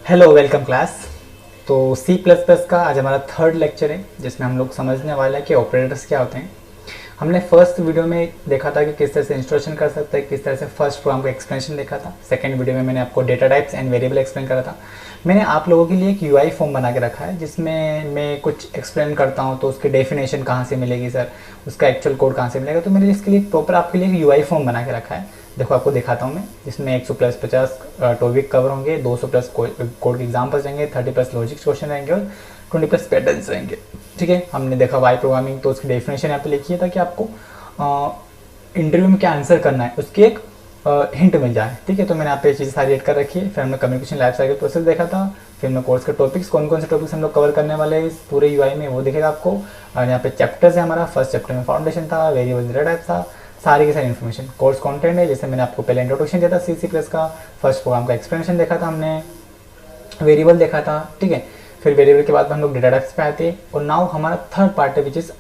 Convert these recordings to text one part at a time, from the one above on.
Hello welcome class. तो सी plus plus का आज हमारा थर्ड लेक्चर है जिसमें हम लोग समझने वाले हैं कि ऑपरेटर्स क्या होते हैं। हमने फर्स्ट वीडियो में देखा था कि किस तरह से इंस्ट्रक्शन कर सकते हैं, किस तरह से फर्स्ट प्रोग्राम का एक्सप्लेनेशन देखा था। सेकंड वीडियो में मैंने आपको data types and variable explain करा था। मैंने आप लोगों के लिए एक यूआई फॉर्म बना के रखा है जिसमें मैं कुछ एक्सप्लेन करता हूँ तो उसकी डेफिनेशन कहाँ से मिलेगी सर, उसका एक्चुअल कोड कहाँ से मिलेगा। तो मैंने इसके लिए प्रॉपर आपके लिए एक यूआई फॉर्म बना के रखा है। देखो आपको दिखाता हूँ मैं, जिसमें 100+50 टॉपिक कवर होंगे, 200+ कोड के एग्जाम्पल्स रहेंगे, 30+ लॉजिक क्वेश्चन रहेंगे और 20+ पैटर्न्स रहेंगे। ठीक है, हमने देखा वाई प्रोग्रामिंग, तो उसकी डेफिनेशन यहाँ पे लिखी है ताकि आपको इंटरव्यू में क्या आंसर करना है उसकी एक हिंट मिल जाए। ठीक है, तो मैंने यहाँ पे चीज़ सारी एड कर रखी है। फिर हमने कम्युनिकेशन लाइफ साइकिल प्रोसेस देखा था। फिर हमने कोर्स के टॉपिक्स, कौन कौन से टॉपिक्स हम लोग कवर करने वाले हैं इस पूरे यूआई में वो दिखेगा आपको। और यहाँ पे चैप्टर्स है, हमारा फर्स्ट चैप्टर में फाउंडेशन था, वेरिएबल डेटा टाइप था, सारी की सारी इन्फॉर्मेशन। कोर्स कंटेंट है, जैसे मैंने आपको पहले इंट्रोडक्शन दिया था सी प्लस का, फर्स्ट प्रोग्राम का एक्सप्लेनेशन देखा था हमने, वेरिएबल देखा था। ठीक है, फिर वेरिएबल के बाद हम लोग डेटा टाइप्स पे आते हैं और नाउ हमारा थर्ड पार्ट है which is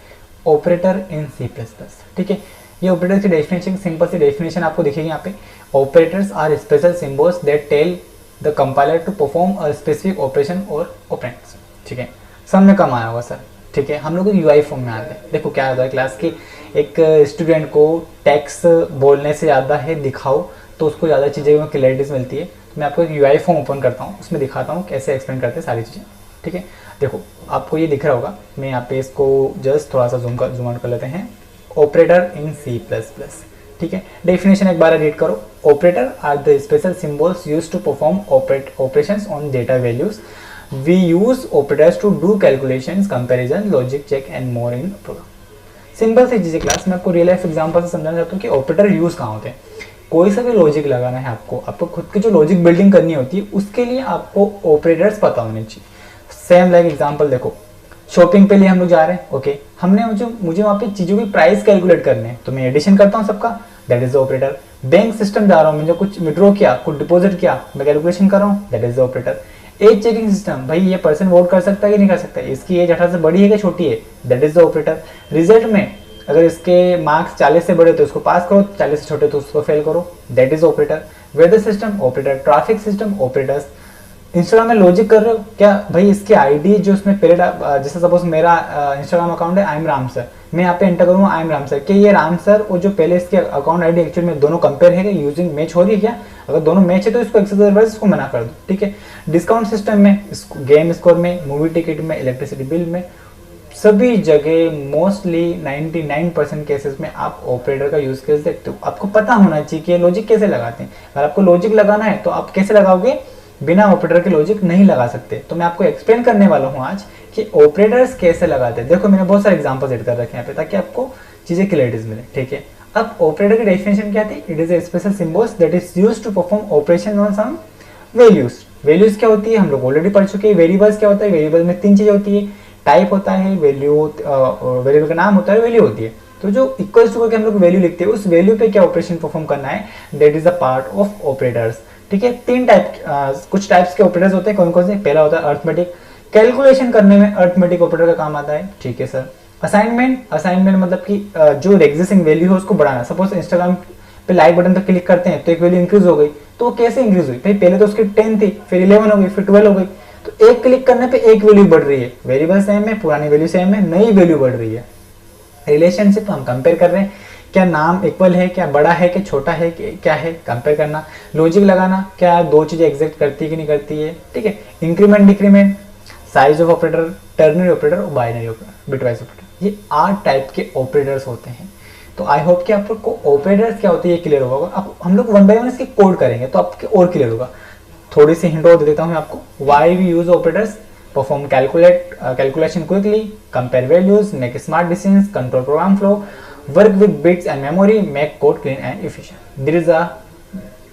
operator in C plus plus. ठीक है, ये ऑपरेटर की डेफिनेशन, सिंपल सी डेफिनेशन आपको दिखेगी यहाँ पे। Operators are special symbols that tell the compiler to perform a specific operation और ऑपरेंड्स। ठीक है, सब में कम आया होगा सर। ठीक है, हम लोग यूआई फॉर्म में आते हैं। देखो क्या होता है क्लास की, एक स्टूडेंट को टेक्स्ट बोलने से ज़्यादा है दिखाओ तो उसको ज़्यादा चीज़ें में क्लैरिटीज मिलती है। तो मैं आपको एक यूआई फॉर्म ओपन करता हूँ, उसमें दिखाता हूँ कैसे एक्सप्लेन करते हैं सारी चीज़ें। ठीक है, देखो आपको ये दिख रहा होगा, मैं यहाँ पे इसको जस्ट थोड़ा सा जूम आउट कर लेते हैं। Operator in C plus plus. ठीक है, डेफिनेशन एक बार रीड करो। Operator are the special symbols used to perform operations on data values. We use operators to do calculations, comparison, logic check and more in program. Simple सी चीज़ें class में आपको real life example से समझाना चाहता हूँ कि ऑपरेटर यूज कहाँ होते हैं। कोई सा भी लॉजिक लगाना है आपको खुद की जो लॉजिक बिल्डिंग करनी होती है उसके लिए आपको ऑपरेटर्स पता होने चाहिए। सेम लाइक एग्जांपल देखो, शॉपिंग पे लिए हम लोग जा रहे हैं। ओके, हमने मुझे वहाँ पे चीज़ों की प्राइस कैलकुलेट करने हैं तो मैं एडिशन करता हूँ सबका, that is the operator. Bank system जा रहा हूँ, मुझे कुछ विड्रॉ किया, कुछ डिपॉजिट किया, मैं कैलकुलेशन कर रहा हूँ, that is the operator. As checking system, भाई ये पर्सन वोट कर सकता है कि नहीं कर सकता है, इसकी एज 18 से बड़ी है कि छोटी है, that is the operator. Result में अगर इसके मार्क्स 40 से बड़े तो इसको पास करो, 40 से छोटे तो उसको फेल करो, that is operator. Weather system operator, traffic system operators. Instagram में लॉजिक कर रहे हो क्या, भाई इसकी आईडी जो उसमें पहले जैसे सपोज मेरा इंस्टाग्राम अकाउंट है आई एम राम सर, मैं यहाँ पे एंटर करूँगा आई एम राम सर, कि ये राम सर और जो पहले इसके अकाउंट आईडी एक्चुअली में दोनों कंपेयर है, यूजिंग मैच हो रही है क्या, अगर दोनों मैच है तो इसको एक्सेस अदरवाइज इसको मना कर दो। ठीक है, डिस्काउंट सिस्टम में, गेम स्कोर में, मूवी टिकट में, इलेक्ट्रिसिटी बिल में, सभी जगह मोस्टली 99% केसेस में आप ऑपरेटर का यूज केस देखते हो। आपको पता होना चाहिए कि लॉजिक कैसे लगाते हैं। अगर आपको लॉजिक लगाना है तो आप कैसे लगाओगे, बिना ऑपरेटर के लॉजिक नहीं लगा सकते। तो मैं आपको एक्सप्लेन करने वाला हूँ आज कि ऑपरेटर्स कैसे लगाते हैं। देखो मैंने बहुत सारे एग्जांपल्स एड कर रखे हैं यहाँ पे ताकि आपको चीजें क्लियरिटीज मिले। ठीक है, अब ऑपरेटर की डेफिनेशन क्या थी, it is a special symbols that is used to perform operation on some values. Values क्या होती है हम लोग ऑलरेडी पढ़ चुके हैं। वेरिएबल्स क्या होता है, वेरिएबल में 3 चीजें होती है, टाइप होता है, वैल्यू, वेरिएबल का नाम होता है, वैल्यू होती है। तो जो इक्वल्स टू करके हम लोग वैल्यू लिखते हैं उस वैल्यू पे क्या ऑपरेशन परफॉर्म करना है, that is the part of operators. ठीक है, 3 टाइप, कुछ टाइप्स के ऑपरेटर्स होते हैं। कौन कौन से, पहला होता है अर्थमेटिक, कैलकुलेशन करने में अर्थमेटिक ऑपरेटर का काम आता है। ठीक है सर। असाइनमेंट, असाइनमेंट मतलब कि जो एग्जिस्टिंग वैल्यू है उसको बढ़ाना। सपोज इंस्टाग्राम पे लाइक बटन पर क्लिक करते हैं तो एक वैल्यू इंक्रीज हो गई, तो वो कैसे इंक्रीज हुई, भाई पहले तो उसकी 10 थी, फिर 11 हो गई, फिर 12 हो गई, तो एक क्लिक करने पे एक वैल्यू बढ़ रही है। वेरिएबल सेम है, पुरानी वैल्यू सेम है, नई वैल्यू बढ़ रही है। रिलेशनशिप हम कंपेयर कर रहे हैं, क्या नाम इक्वल है, क्या बड़ा है, क्या छोटा है, क्या है, कंपेयर करना। लॉजिक लगाना, क्या दो चीजें एग्जैक्ट करती है कि नहीं करती है। ठीक है, increment decrement, size of operator, ternary operator और बाइनरी ऑपरेटर, बिटवाइज ऑपरेटर, ये 8 टाइप के ऑपरेटर्स होते हैं। तो आई होप कि आपको ऑपरेटर्स क्या होते हैं ये क्लियर होगा। अब हम लोग वन बाय वन इसकी कोड करेंगे तो आपके और क्लियर होगा। थोड़ी सी हिंट और दे देता हूँ मैं आपको। Why we use operators, perform calculation quickly, compare values, make smart decisions, control program flow, work with bits and memory, make code clean and efficient. This is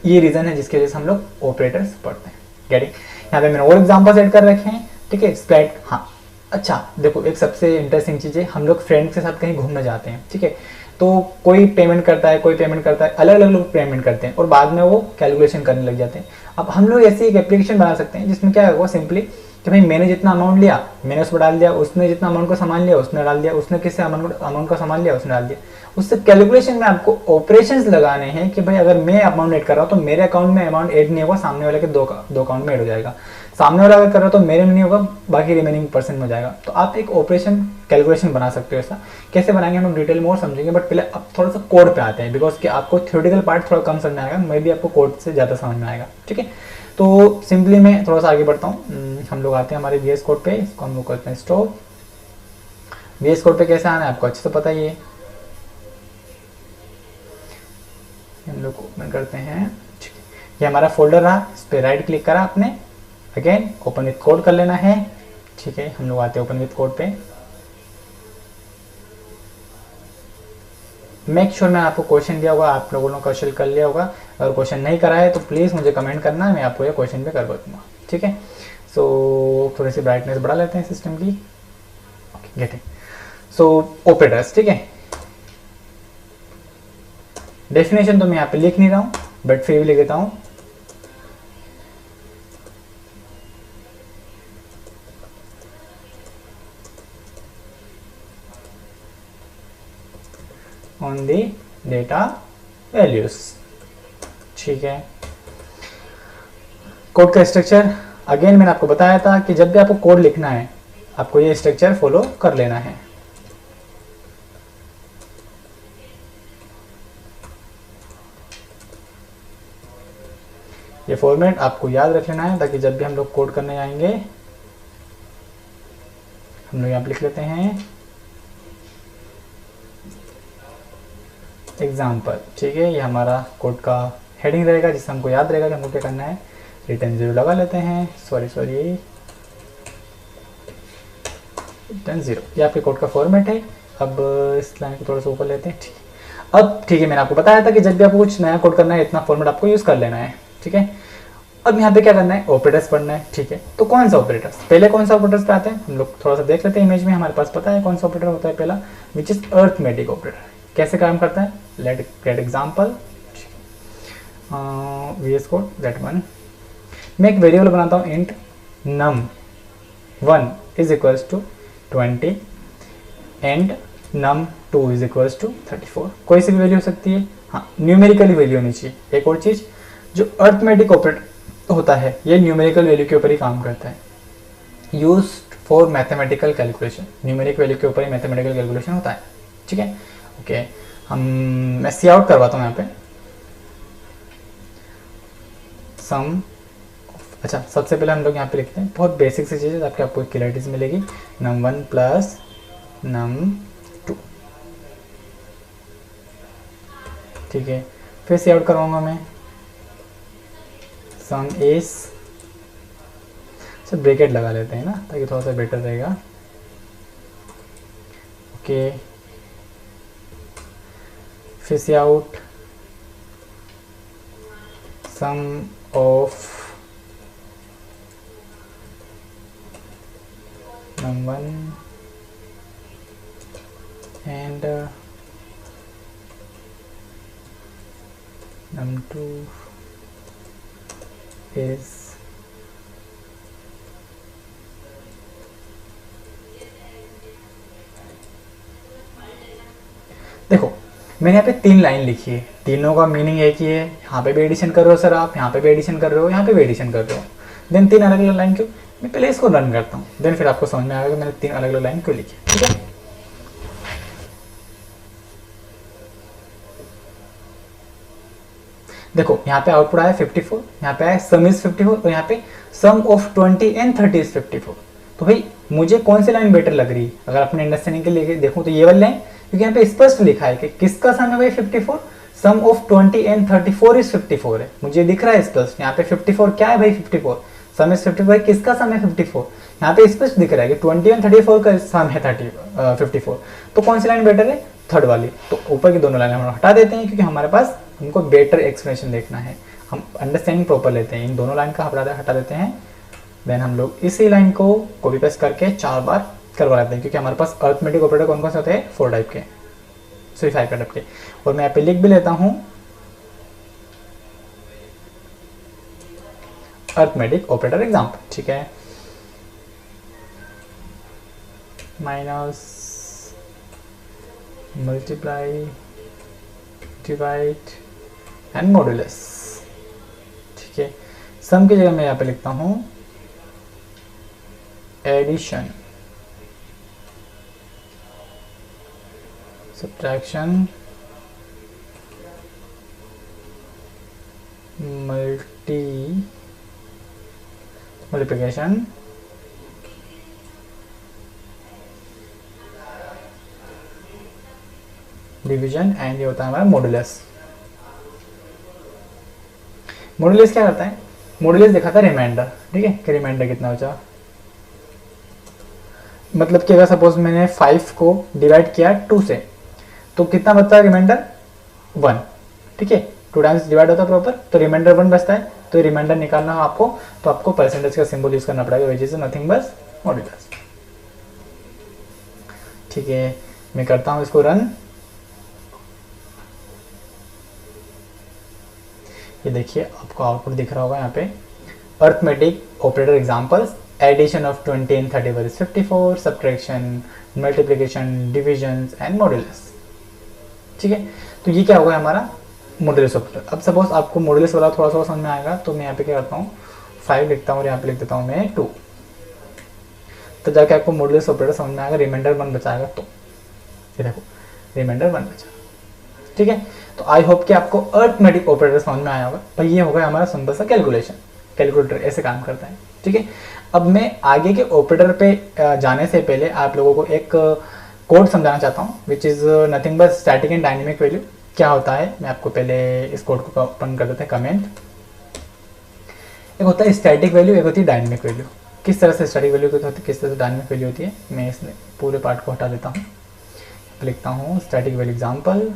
ये रीजन है जिसकी वजह से हम लोग ऑपरेटर्स पढ़ते हैं। गेटिंग, यहाँ पे मैंने और एग्जांपल्स ऐड कर रखे हैं। ठीक है, स्प्लाइट, हाँ अच्छा देखो एक सबसे इंटरेस्टिंग चीज है, हम लोग फ्रेंड्स के साथ कहीं घूमने जाते हैं। ठीक है, तो कोई पेमेंट करता है, कोई पेमेंट करता है, अलग अलग लोग पेमेंट करते हैं और बाद में वो कैलकुलेशन करने लग जाते हैं। अब हम लोग ऐसी एक एप्लीकेशन बना सकते हैं जिसमें क्या होगा, सिंपली कि भाई मैंने जितना अमाउंट लिया मैंने उसमें डाल दिया, उसने जितना अमाउंट को सामान लिया उसने डाल दिया, उसने किससे अमाउंट का सामान लिया उसने डाल दिया। उससे कैलकुलेशन में आपको ऑपरेशंस लगाने हैं कि भाई अगर मैं अमाउंट ऐड कर रहा हूँ तो मेरे अकाउंट में अमाउंट ऐड नहीं होगा, सामने वाले के दो अकाउंट में ऐड हो जाएगा। सामने वाला अगर कर रहा हो तो मेरे में नहीं होगा, बाकी रिमेनिंग परसेंट में हो जाएगा। तो आप एक ऑपरेशन कैलकुलेशन बना सकते हो। ऐसा कैसे बनाएंगे हम लोग डिटेल में और समझेंगे, बट पहले अब थोड़ा सा कोड पे आते हैं, बिकॉज कि आपको थ्योरेटिकल पार्ट थोड़ा कम समझ में आएगा, मे भी आपको कोड से ज़्यादा समझ में आएगा। ठीक है, तो सिंपली मैं थोड़ा सा आगे बढ़ता हूँ। हम लोग आते हैं हमारे VS कोड पे, इसको हम लोग करते हैं स्टॉप। VS कोड पे कैसे आना है आपको अच्छे से पता ही है। हम लोग ओपन करते हैं, ठीक है, ये हमारा फोल्डर रहा, इस पर राइट क्लिक करा आपने, अगेन ओपन विथ कोड कर लेना है। ठीक है, हम लोग आते हैं ओपन विथ कोड पे। मेक श्योर मैंने आपको क्वेश्चन दिया होगा, आप लोगों ने क्वेश्चन कर लिया होगा। अगर क्वेश्चन नहीं करा है तो प्लीज़ मुझे कमेंट करना, मैं आपको ये क्वेश्चन पे करवा दूंगा। ठीक है, सो थोड़ी सी ब्राइटनेस बढ़ा लेते हैं सिस्टम की। Okay, getting. सो ऑपरेटर्स, ठीक है, डेफिनेशन तो मैं यहाँ पे लिख नहीं रहा हूँ, बट फिर भी लिख देता हूँ। On the data values. ठीक है, कोड का स्ट्रक्चर अगेन मैंने आपको बताया था कि जब भी आपको कोड लिखना है आपको ये स्ट्रक्चर फॉलो कर लेना है। ये फॉर्मेट आपको याद रख लेना है ताकि जब भी हम लोग कोड करने आएंगे हम लोग यहाँ पे लिख लेते हैं एग्जाम्पल। ठीक है, ये हमारा कोड का हेडिंग रहेगा जिससे हमको याद रहेगा कि हमको क्या करना है। रिटर्न 0 लगा लेते हैं, सॉरी रिटर्न 0, ये आपके कोड का फॉर्मेट है। अब इस लाइन को थोड़ा सा ऊपर लेते हैं। ठीक है, अब ठीक है, मैंने आपको बताया था कि जब भी आपको कुछ नया कोड करना है इतना फॉर्मेट आपको यूज़ कर लेना है। ठीक है, अब यहाँ पे क्या करना है, ऑपरेटर्स पढ़ना है। ठीक है, तो कौन सा ऑपरेटर्स, पहले कौन सा ऑपरेटर्स पे आते हैं हम लोग थोड़ा सा देख लेते हैं। इमेज में हमारे पास पता है कौन सा ऑपरेटर होता है पहला, विच इज अर्थमेटिक ऑपरेटर। कैसे काम करता है, let get example. VS code that one, मैं एक वेरिएबल बनाता हूँ int num1 is equals to 20 and num2 is equals to 34। कोई सी भी वैल्यू हो सकती है, हाँ न्यूमेरिकली वैल्यू होनी चाहिए। एक और चीज़, जो अर्थमेटिक ऑपरेटर होता है ये न्यूमेरिकल वैल्यू के ऊपर ही काम करता है, used for mathematical calculation. Numeric value के ऊपर ही मैथमेटिकल कैलकुलेशन होता है। ठीक है, ओके, मैं सी आउट करवाता हूँ यहाँ पे सम। अच्छा, सबसे पहले हम लोग यहाँ पे लिखते हैं बहुत बेसिक सी चीज़ है, आपको क्लैरिटी मिलेगी। num1 plus num2। ठीक है, फिर सी आउट करवाऊंगा मैं सम इज, अच्छा ब्रैकेट लगा लेते हैं ना ताकि थोड़ा सा बेटर रहेगा। ओके, फिर C out sum of num1 and num2 is देखो मैंने यहाँ पे 3 लाइन लिखी है, तीनों का मीनिंग एक ही है। यहाँ पे भी एडिशन कर रहे हो सर आप, यहाँ पे भी एडिशन कर रहे हो, यहाँ पे भी एडिशन कर रहे हो, देन 3 अलग अलग लाइन क्यों। मैं पहले इसको रन करता हूँ, देन फिर आपको समझ में आएगा कि मैंने 3 अलग अलग लाइन क्यों लिखी। ठीक है, देखो यहाँ पे आउटपुट आया 54, यहाँ पे आया सम इज 54 और यहाँ पे सम ऑफ 20 एंड 30 इज 54। तो भाई मुझे कौन सी लाइन बेटर लग रही है, अगर अपने अंडरस्टैंडिंग के लिए देखूँ तो ये वाली लाइन, क्योंकि यहाँ पे स्पष्ट लिखा है कि किसका सम है भाई 54, सम ऑफ 20 एंड 34 इज 54 है, मुझे दिख रहा है स्पष्ट। यहाँ पे 54 क्या है भाई 54, सम इज 54, किसका सम है 54, यहाँ पे स्पष्ट दिख रहा है कि 20 एंड 34 का सम है 54। तो कौन सी लाइन बेटर है, थर्ड वाली। तो ऊपर की दोनों लाइन हम हटा देते हैं क्योंकि हमारे पास हमको बेटर एक्सप्लेनेशन देखना है, हम अंडरस्टैंडिंग प्रॉपर लेते हैं। इन दोनों लाइन का हटा देते हैं, देन हम लोग इसी लाइन को कॉपी पेस्ट करके 4 बार करवा लेते हैं, क्योंकि हमारे पास अर्थमेटिक ऑपरेटर कौन कौन से होते हैं, 4 टाइप के, सॉरी 5 टाइप के। और मैं यहाँ पे लिख भी लेता हूँ अर्थमेटिक ऑपरेटर एग्जाम्पल। ठीक है, minus multiply divide and modulus. ठीक है, सम की जगह मैं यहाँ पे लिखता हूँ addition, subtraction, multiplication, division and ये होता है हमारा मॉड्यूलस। मॉड्यूलस क्या करता है? मॉड्यूलस दिखाता है रिमाइंडर। ठीक है, कि रिमाइंडर कितना बचा, मतलब कि अगर सपोज मैंने 5 को डिवाइड किया 2 से तो कितना बचता है रिमाइंडर? 1। ठीक है, 2 टाइम्स डिवाइड होता है प्रॉपर तो रिमाइंडर 1 बचता है। तो रिमाइंडर निकालना हो आपको तो आपको परसेंटेज का सिंबल यूज करना पड़ेगा, विच इज नथिंग बस मॉड्यूलस। ठीक है, मैं करता हूं इसको रन। ये देखिए आपको आउटपुट दिख रहा होगा यहाँ पे, arithmetic operator examples, addition of 20 and 30 is 54, subtraction, multiplication, division and modulus. ठीक है, तो ये क्या होगा हमारा मॉड्यूलस ऑपरेटर। अब सपोज आपको मॉड्यूलस वाला थोड़ा सा समझ में आएगा तो मैं यहाँ पे क्या करता हूँ 5 लिखता हूँ और यहाँ पे लिख देता हूँ मैं 2, तो जाके आपको मॉड्यूलस ऑपरेटर समझ में आएगा। रिमाइंडर 1 बचाएगा तो ये देखो रिमाइंडर 1 बचा। ठीक है, तो आई होप कि आपको अर्थमेटिक ऑपरेटर समझ में आया होगा। भाई ये होगा हमारा सिंपल सा कैलकुलेशन, कैलकुलेटर ऐसे काम करता है। ठीक है, अब मैं आगे के ऑपरेटर पे जाने से पहले आप लोगों को एक कोड समझाना चाहता हूँ, which is nothing but static and dynamic value. क्या होता है मैं आपको पहले इस कोड को ओपन कर देते हैं। कमेंट, एक होता है स्टैटिक वैल्यू, एक होती है डायनेमिक वैल्यू। किस तरह से स्टैटिक वैल्यू होती है, किस तरह से डायनेमिक वैल्यू होती है, मैं इस पूरे पार्ट को हटा देता हूँ। लिखता हूँ स्टैटिक वैल्यू एग्जाम्पल,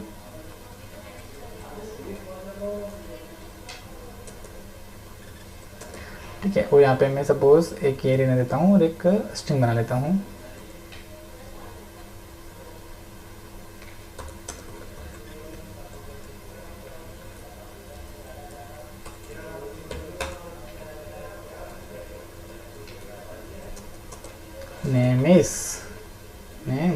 ठीक है, और यहाँ पे मैं सपोज एक ये लेने देता हूँ और एक स्ट्रिंग बना लेता हूँ। Name is name,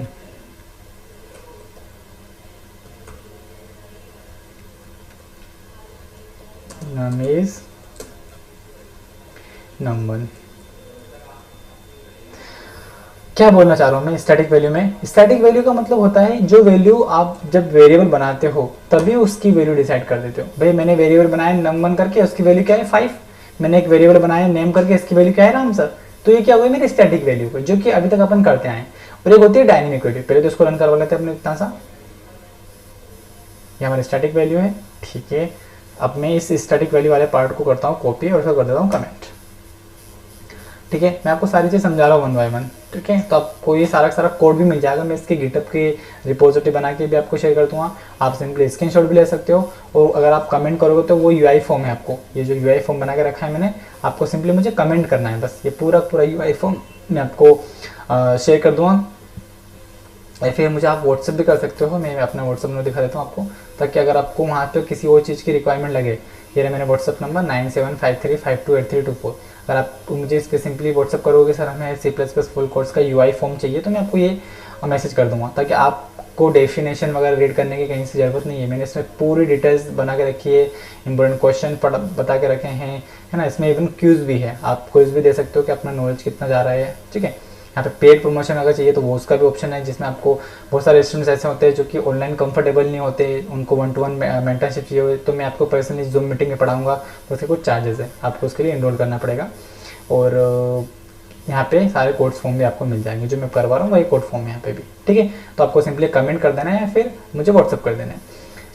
name is number. क्या बोलना चाह रहा हूँ मैं स्टैटिक वैल्यू में? स्टैटिक वैल्यू का मतलब होता है जो वैल्यू आप जब वेरिएबल बनाते हो तभी उसकी वैल्यू डिसाइड कर देते हो। भाई मैंने वेरिएबल बनाया नम1 करके, उसकी वैल्यू क्या है 5। मैंने एक वेरिएबल बनाया नेम करके, इसकी वैल्यू क्या है राम सर। तो ये क्या हुआ मेरी स्टैटिक वैल्यू को, जो कि अभी तक अपन करते आए। और एक होती है डायनेमिक वैल्यू। पहले तो इसको रन करवा लेते हैं अपने इतना सा, ये हमारी स्टैटिक वैल्यू है। ठीक है, अब मैं इस स्टैटिक वैल्यू वाले पार्ट को करता हूँ कॉपी और उसको कर देता हूँ कमेंट। ठीक है, मैं आपको सारी चीज़ समझा रहा हूँ 1 by 1। ठीक है, तो आपको ये सारा सारा कोड भी मिल जाएगा। मैं इसके गिटहब की रिपोजिटरी बना के भी आपको शेयर कर दूंगा। आप सिंपली स्क्रीनशॉट भी ले सकते हो और अगर आप कमेंट करोगे तो वो यूआई फॉर्म है। आपको ये जो यूआई फॉर्म बना के रखा है मैंने, आपको सिंपली मुझे कमेंट करना है बस। ये पूरा पूरा यूआई फॉर्म मैं आपको शेयर कर दूँगा, या फिर मुझे आप व्हाट्सअप भी कर सकते हो। मैं अपना व्हाट्सअप नंबर दिखा देता हूँ आपको, ताकि अगर आपको वहाँ पर किसी और चीज़ की रिक्वायरमेंट लगे। ये रहा मेरा व्हाट्सअप नंबर 9753528324। अगर आप मुझे इस पर सिंपली व्हाट्सअप करोगे सर हमें C++ फुल कोर्स का यूआई फॉर्म चाहिए, तो मैं आपको ये मैसेज कर दूंगा, ताकि आपको डेफिनेशन वगैरह रीड करने की कहीं से ज़रूरत नहीं है। मैंने इसमें पूरी डिटेल्स बना के रखी है, इंपॉर्टेंट क्वेश्चन बता के रखे हैं, है ना। इसमें इवन क्यूज़ भी है, आप क्विज भी दे सकते हो कि अपना नॉलेज कितना जा रहा है। ठीक है, यहाँ पे पेड प्रमोशन अगर चाहिए तो वो उसका भी ऑप्शन है, जिसमें आपको बहुत सारे स्टूडेंट्स ऐसे होते हैं जो कि ऑनलाइन कंफर्टेबल नहीं होते, उनको 1-to-1 मेंटरशिप चाहिए हो, तो मैं आपको पर्सनली जूम मीटिंग में पढ़ाऊंगा। तो उसके कुछ चार्जेस है, आपको उसके लिए इनरोल करना पड़ेगा। और यहाँ पे सारे कोर्स फॉर्म भी आपको मिल जाएंगे, जो मैं करवा रहा हूँ वही कोर्स फॉर्म है यहाँ पे भी। ठीक है, तो आपको सिंपली कमेंट कर देना है या फिर मुझे व्हाट्सअप कर देना है।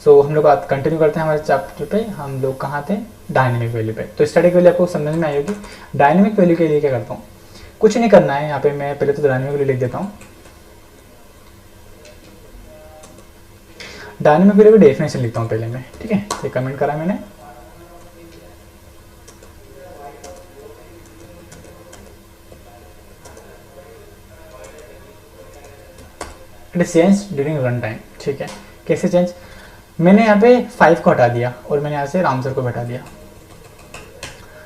सो हम लोग कंटिन्यू करते हैं हमारे चैप्टर पे। हम लोग कहाँ थे? डायनेमिक वैल्यू पे। तो स्टैटिक वैल्यू आपको समझ में आई होगी। डायनेमिक वैल्यू के लिए क्या करता हूँ, कुछ नहीं करना है। यहाँ पे मैं पहले तो डायनेमिक वैल्यू लिख देता हूँ। डायनेमिक वैल्यू की डेफिनेशन लिखता हूँ पहले मैं। ठीक है, ये कमेंट करा मैंने। It is change during run time. ठीक है, कैसे चेंज? मैंने यहाँ पे 5 को हटा दिया और मैंने यहाँ से राम सर को बैठा दिया।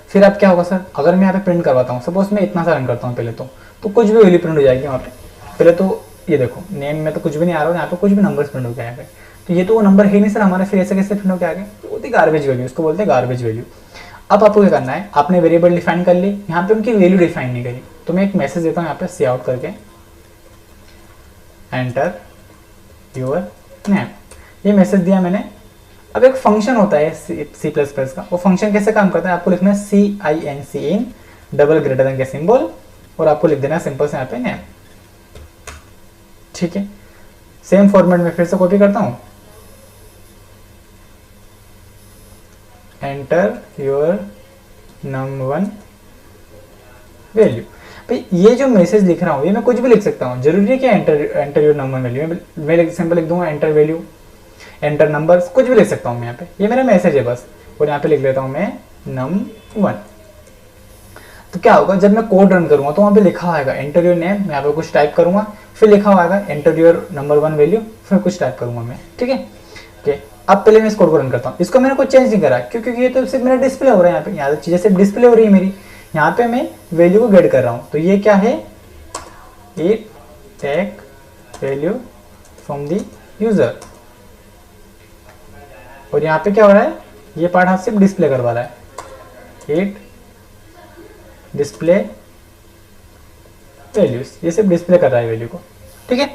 फिर अब क्या होगा सर, अगर मैं यहाँ पे प्रिंट करवाता हूँ, सपोज मैं इतना सा रन करता हूँ पहले तो कुछ भी वैल्यू प्रिंट हो जाएगी वहाँ पे। पहले तो ये देखो नेम में तो कुछ भी नहीं आ रहा है, यहाँ पे कुछ भी नंबर्स प्रिंट होके आ गए, तो ये तो वो नंबर है नहीं सर हमारे, फिर ऐसे कैसे प्रिंट होके आ गए, तो होती गार्बेज वैल्यू, इसको बोलते हैं गार्बेज वैल्यू। अब आपको क्या करना है, आपने वेरिएबल डिफाइन कर ली, यहाँ पे उनकी वैल्यू डिफाइन नहीं करी, तो मैं एक मैसेज देता हूँ यहाँ पे सी आउट करके, एंटर योर नेम, ये मैसेज दिया मैंने। अब एक फंक्शन होता है सी प्लस प्लस का, वो फंक्शन कैसे काम करता है, आपको लिखना है CINC in double greater than के सिंबल, और आपको लिख देना है सिंपल से यहाँ पे नेम। ठीक है, सेम फॉर्मेट में फिर से कॉपी करता हूँ, एंटर योर num1 वैल्यू। भाई ये जो मैसेज लिख रहा हूँ ये मैं कुछ भी लिख सकता हूँ, जरूरी है कि एंटर योर num1 वैल्यू, मैं सिंपल लिख दूंगा एंटर वैल्यू, एंटर नंबर्स, कुछ भी लिख सकता हूँ मैं यहाँ पे, ये मेरा मैसेज है बस, और यहाँ पे लिख लेता हूँ मैं num1। तो क्या होगा, जब मैं कोड रन करूंगा तो वहाँ पे लिखा आएगा एंटर योर नेम, मैं यहाँ पे कुछ टाइप करूंगा, फिर लिखा आएगा एंटर योर num1 वैल्यू, फिर कुछ टाइप करूंगा मैं। ठीक है, ओके। अब पहले मैं इस कोड को रन करता हूँ, इसको मैंने कुछ चेंज नहीं करा क्योंकि ये तो सिर्फ मेरा डिस्प्ले हो रहा है, यहाँ पे चीजें सिर्फ डिस्प्ले हो रही है मेरी, यहाँ पे मैं वैल्यू को गेट कर रहा हूँ। तो ये क्या है, it take value from the user, और यहाँ पे क्या हो रहा है, ये पार्ट हाथ सिर्फ डिस्प्ले करवा रहा है, इट डिस्प्ले वैल्यूज, ये सिर्फ डिस्प्ले कर रहा है वैल्यू को। ठीक है,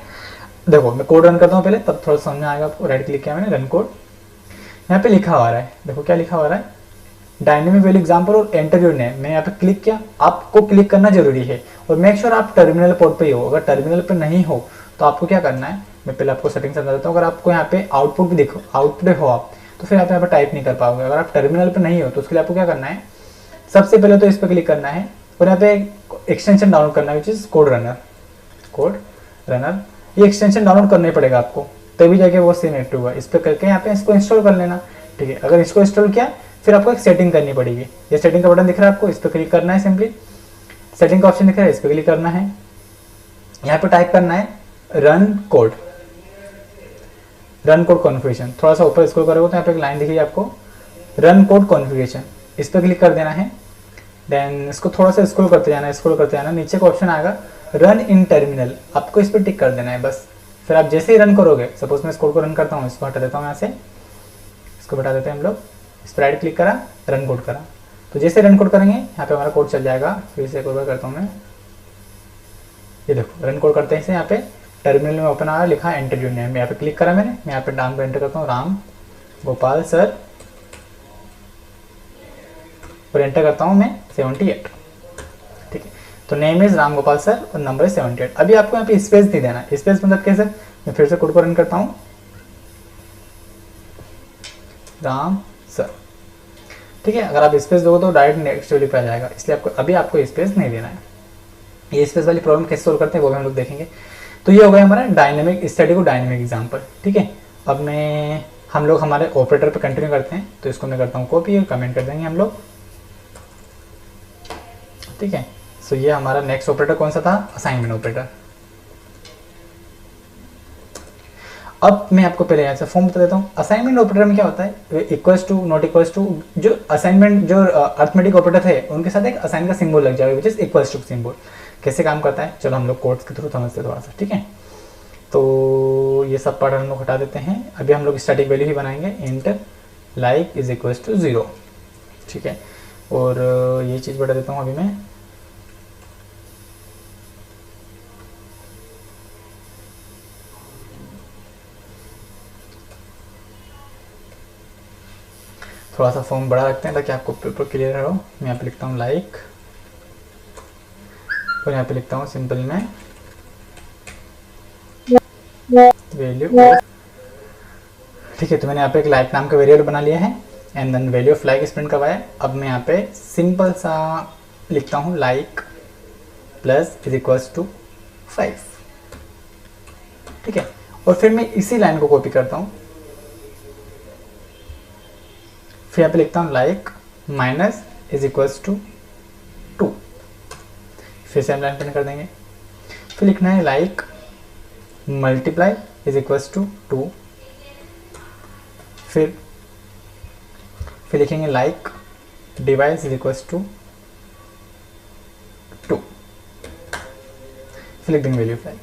देखो मैं कोड रन करता हूँ पहले, तब थोड़ा समझ में आएगा आपको। राइट क्लिक किया मैंने, रन कोड, यहाँ पे लिखा हुआ है, देखो क्या लिखा हुआ है, डायनेमिक वैल्यू एग्जांपल और एंटर योर नेम। मैंने यहाँ पे क्लिक किया, आपको क्लिक करना जरूरी है, और मेक श्योर आप टर्मिनल पोर्ट पे ही हो। अगर टर्मिनल पे नहीं हो तो आपको क्या करना है, मैं पहले आपको सेटिंग समझा देता हूँ। अगर आपको यहाँ पे आउटपुट भी देखो, आउटपुट पे हो आप, तो फिर आप यहाँ पे टाइप नहीं कर पाओगे। अगर आप टर्मिनल पे नहीं हो तो उसके लिए आपको क्या करना है, सबसे पहले तो इस पर क्लिक करना है, और यहाँ पे एक्सटेंशन डाउनलोड करना है which is code runner. Code runner ये एक्सटेंशन डाउनलोड करना ही पड़ेगा आपको, तभी जाके वो सेम एक्टिव होगा। इस पर करके यहाँ पे इसको इंस्टॉल कर लेना। ठीक है, अगर इसको इंस्टॉल किया फिर आपको एक सेटिंग करनी पड़ेगी। ये सेटिंग का बटन दिख रहा है आपको, इस पर क्लिक करना है, सिंपली सेटिंग का ऑप्शन दिख रहा है, इस पर क्लिक करना है। यहाँ पे टाइप करना है run code, run code configuration. थोड़ा सा ऊपर स्क्रॉल करोगे तो यहाँ पे एक लाइन दिखेगी आपको, रन कोड कॉन्फ़िगरेशन, इस पर क्लिक कर देना है। देन इसको थोड़ा सा स्क्रॉल करते जाना है, स्क्रॉल करते जाना, नीचे का ऑप्शन आएगा रन इन टर्मिनल, आपको इस पर टिक कर देना है बस। फिर आप जैसे ही रन करोगे, सपोज मैं इस कोड को रन करता हूँ, इसको हटा देता हूँ यहाँ से, इसको हटा देते हैं हम लोग, इस पर राइट क्लिक करा, रन कोड करा, तो जैसे रन कोड करेंगे यहाँ पे हमारा कोड चल जाएगा। फिर से एक बार करता हूँ मैं, ये देखो रन कोड करते हैं, यहाँ पे टर्मिनल में ओपन आ रहा, लिखा एंटर योर नेम, यहाँ पे क्लिक करा मैंने, मैं यहाँ पे नाम को एंटर करता हूँ राम गोपाल सर, और एंटर करता हूँ मैं 78। ठीक है, तो name is Ram Gopal sir और नंबर है 78। अभी आपको यहाँ पे स्पेस नहीं देना है, स्पेस मतलब कैसे, मैं फिर से कोड को रन करता हूँ, राम सर। ठीक है, अगर आप स्पेस दोगे तो डायरेक्ट नेक्स्ट वैल्यू पे आ जाएगा, इसलिए आपको अभी आपको स्पेस नहीं देना है। ये स्पेस वाली प्रॉब्लम कैसे सोल्व करते हैं वो भी हम लोग देखेंगे। तो ये हो गया हमारा डायनेमिक स्टैटिक और डायनेमिक एग्जांपल। ठीक है, अब मैं हम लोग हमारे ऑपरेटर पे कंटिन्यू करते हैं, तो इसको मैं करता हूँ कॉपी और कमेंट कर देंगे हम लोग। ठीक है, सो ये हमारा नेक्स्ट ऑपरेटर कौन सा था, असाइनमेंट ऑपरेटर। अब मैं आपको पहले यहाँ से फॉर्म बता देता हूँ। असाइनमेंट ऑपरेटर में क्या होता है, equals to not equals to, जो असाइनमेंट जो अर्थमेटिक ऑपरेटर थे उनके साथ एक असाइन का सिंबल लग जाएगा which is equals to symbol. कैसे काम करता है, चलो हम लोग कोड्स के थ्रू समझते हैं थोड़ा सा। ठीक है, तो ये सब पार्ट हम लोग हटा देते हैं। अभी हम लोग स्टैटिक वैल्यू ही बनाएंगे, int like is equals to 0। ठीक है, और ये चीज़ बता देता हूँ अभी मैं, थोड़ा सा फॉर्म बड़ा रखते हैं ताकि आपको पेपर क्लियर हो। मैं यहाँ पे लिखता हूँ लाइक, और यहाँ पे लिखता हूँ सिंपल में वैल्यू। ठीक है, तो मैंने यहाँ पे एक लाइक नाम का वेरिएबल बना लिया है and then value of like print करवाया। अब मैं यहाँ पे सिंपल सा लिखता हूँ like plus is equals to 5। ठीक है, और फिर मैं इसी लाइन को कॉपी करता हूँ, फिर यहाँ पे लिखता हूँ like minus is equals to 2। फिर से हम लाइन प्रिंट कर देंगे। फिर लिखना है like multiply is equals to 2। फिर लिखेंगे like divide is equals to 2। फिर लिख देंगे वैल्यू 5।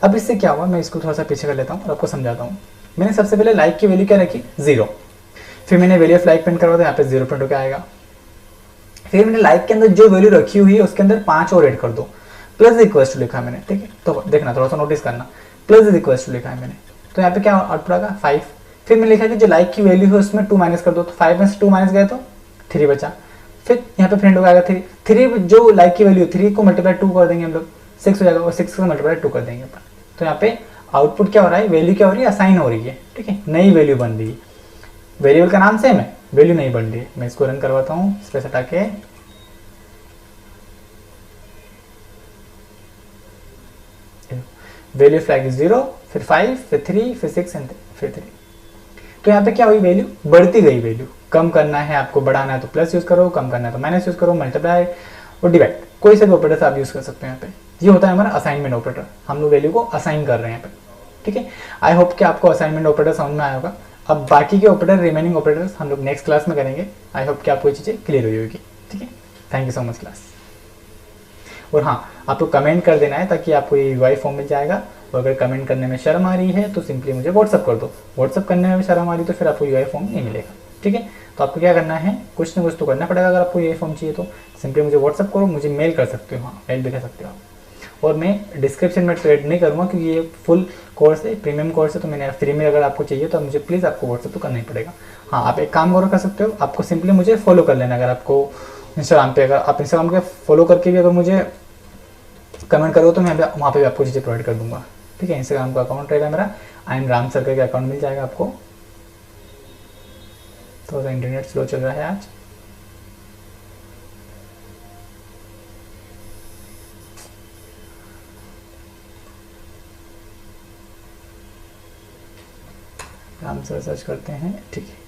अब इससे क्या हुआ, मैं इसको थोड़ा सा पीछे कर लेता हूँ और आपको समझाता हूँ। मैंने सबसे पहले लाइक की वैल्यू क्या रखी, 0। फिर मैंने वैल्यू ऑफ लाइक प्रिंट करवा, तो यहाँ पे 0 प्रिंट होकर आएगा। फिर मैंने लाइक के अंदर जो वैल्यू रखी हुई है उसके अंदर 5 और ऐड कर दो, प्लस इक्वल टू लिखा है मैंने, ठीक है। तो देखना, थोड़ा सा नोटिस करना, प्लस इक्वल टू लिखा है मैंने, तो यहाँ पे क्या आउटपुट आएगा 5। फिर मैंने लिखा कि जो लाइक की वैल्यू है उसमें 2 माइनस कर दो, तो 5 में से 2 माइनस गए तो 3 बचा। फिर यहाँ पे प्रिंट होगा 3, 3 जो लाइक की वैल्यू 3 को मल्टीप्लाई 2 कर देंगे हम लोग, 6 हो जाएगा, और 6 को मल्टीप्लाई 2 कर देंगे अपन। तो यहाँ पे आउटपुट क्या हो रहा है, वैल्यू क्या हो रही है, असाइन हो रही है, ठीक है, नई वैल्यू बन रही है। वेरिएबल का नाम सेम है, वैल्यू नहीं बन रही है। मैं इसको रन करवाता हूँ, स्पेस हटा के, वैल्यू फ्लैग इज 0, फिर 5, फिर 3, फिर 6 एंड फिर 3। तो यहाँ पे क्या हुई, वैल्यू बढ़ती गई। वैल्यू कम करना है आपको, बढ़ाना है तो प्लस यूज करो, कम करना है तो माइनस यूज करो, मल्टीप्लाई और डिवाइड, कोई से भी ऑपरेटर आप यूज कर सकते हैं। यहाँ पे ये होता है हमारा असाइनमेंट ऑपरेटर, हम लोग वैल्यू को असाइन कर रहे हैं यहाँ पे, ठीक है। आई होप कि आपको असाइनमेंट ऑपरेटर समझ में आया होगा। अब बाकी के ऑपरेटर, रिमेनिंग ऑपरेटर्स हम लोग नेक्स्ट क्लास में करेंगे। आई होप कि आपको ये चीज़ें क्लियर हुई होगी, ठीक है। Thank you so much class. और हाँ, आपको कमेंट कर देना है ताकि आपको ये UI फॉर्म मिल जाएगा। और अगर कमेंट करने में शर्म आ रही है तो सिंपली मुझे व्हाट्सअप कर दो। व्हाट्सअप करने में भी शर्म आ रही तो फिर आपको UI फॉर्म नहीं मिलेगा, ठीक है। तो आपको क्या करना है, कुछ ना कुछ तो करना पड़ेगा। अगर आपको UI फॉर्म चाहिए तो सिंपली मुझे व्हाट्सअप करो, मुझे मेल कर सकते हो, हाँ मेल भी कर सकते हो। और मैं डिस्क्रिप्शन में ट्रेड नहीं करूँगा क्योंकि ये फुल कोर्स है, प्रीमियम कोर्स है, तो मैंने फ्री में अगर आपको चाहिए तो मुझे प्लीज़ आपको व्हाट्सअप तो करना ही पड़ेगा। हाँ, आप एक काम और कर सकते हो, आपको सिंपली मुझे फॉलो कर लेना। अगर आपको इंस्टाग्राम पे, अगर आप इंस्टाग्राम के फॉलो करके भी अगर मुझे कमेंट करो तो मैं वहाँ पे भी आपको चीज़ें प्रोवाइड कर दूंगा, ठीक है। इंस्टाग्राम का अकाउंट रहेगा मेरा, आई एम राम सर का अकाउंट मिल जाएगा आपको। थोड़ा सा इंटरनेट स्लो चल रहा है आज। राम सर सर्च करते हैं, ठीक है।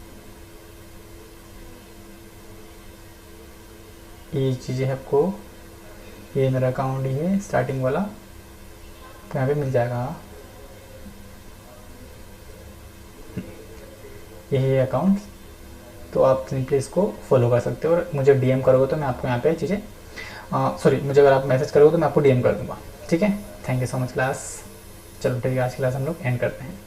ये चीज़ें आपको, ये मेरा अकाउंट ही है स्टार्टिंग वाला, तो यहाँ पे मिल जाएगा। यही है अकाउंट, तो आप सिंपली इसको फॉलो कर सकते हो। और मुझे DM करोगे तो मैं आपको यहाँ पे चीज़ें, सॉरी, मुझे अगर आप मैसेज करोगे तो मैं आपको DM कर दूँगा, ठीक है। Thank you so much class. चलो ठीक है, आज क्लास हम लोग एंड करते हैं।